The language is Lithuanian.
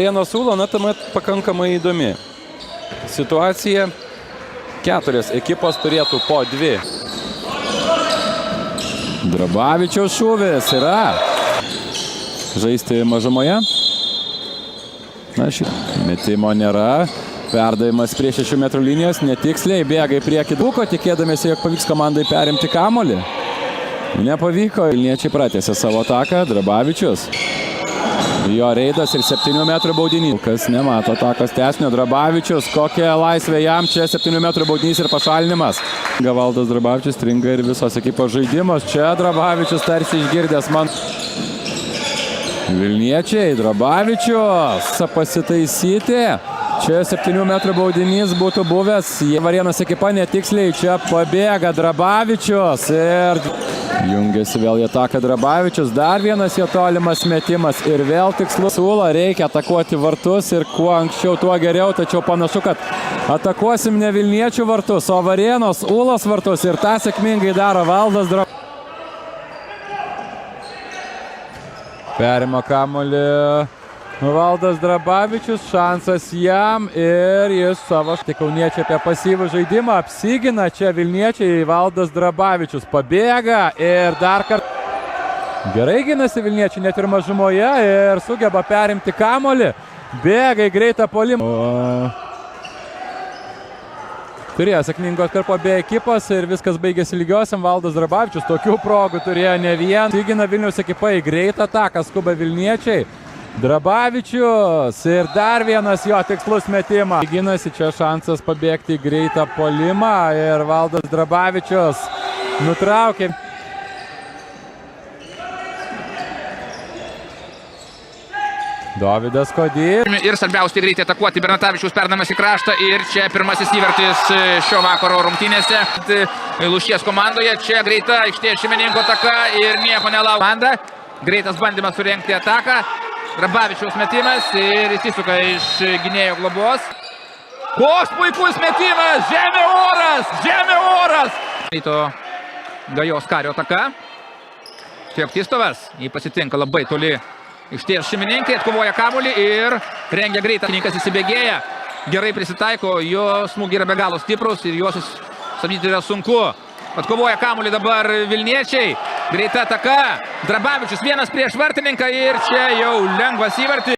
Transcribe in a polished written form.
Varėnos Ūla, na, tuomet pakankamai įdomi situacija. 4 ekipos turėtų po 2. Drabavičiaus šūvis yra žaisti mažumoje. Na, šį metimo nėra. Perdavimas prie 6 metrų linijos, netiksliai bėga į priekį Duko, tikėdamėsi, jog pavyks komandai perimti kamuolį. Nepavyko, vilniečiai pratęsė savo ataką, Drabavičius. Jo reidas ir 7 metrų baudinys. Kas nemato atakos tęsinio, Drabavičius, kokia laisvė jam, čia 7 metrų baudinys ir pašalinimas. Gavaldas Drabavičius stringa ir visos ekipos žaidimas. Čia Drabavičius tarsi išgirdęs man. Vilniečiai, Drabavičius pasitaisyti. Čia 7 metrų baudinys būtų buvęs. Varėnos ekipa netiksliai. Čia pabėga Drabavičius ir jungiasi vėl į ataką Drabavičius. Dar vienas jo tolimas metimas ir vėl tikslus. Ūla reikia atakuoti vartus ir kuo anksčiau, tuo geriau. Tačiau panašu, kad atakuosim ne Vilniečių vartus, o Varėnos Ūlos vartus. Ir tą sėkmingai daro Valdas Drabavičius. Perima kamuolį Valdas Drabavičius, šansas jam ir jis savo kauniečiai apie pasyvų žaidimą apsigina. Čia Vilniečiai, Valdas Drabavičius pabėga ir dar kartą gerai ginasi Vilniečiai net ir mažumoje ir sugeba perimti kamuolį. Bėga į greitą puolimą. Turėjo sėkmingo atkarpo be ekipos ir viskas baigėsi lygiosiam. Valdas Drabavičius tokių progų turėjo ne vien. Įgina Vilniaus ekipa į greitą ataką, skuba Vilniečiai. Drabavičius ir dar vienas jo tikslus metimas. Ginasi čia šansas pabėgti į greitą puolimą ir Valdas Drabavičius nutraukė. Dovydas Kodys. Ir svarbiausia greitai atakuoti. Bernatavičiaus perdamas į kraštą ir čia pirmasis įvartis šio vakaro rungtynėse. Lūšies komandoje čia greita aikštė šeimininko ataka ir nieko nelaukia. Greitas bandymas surengti ataką. Drabavičiaus metimas ir įsisuka iš gynėjo globos. Koks puikus metimas! Žemė oras! Žemė oras! Ryto Gajos Kario ataka. Feoktistovas. Jį pasitinka labai toli aikštės šeimininkai. Atkovoja kamuolį ir rengia greitą. Kininkas įsibėgėja. Gerai prisitaiko. Jo smūgiai yra be galo stiprus ir juos sustabdyti yra sunku. Atkovoja kamuolį dabar Vilniečiai. Greita ataka. Drabavičius vienas prieš vartininką ir čia jau lengvas įvartis.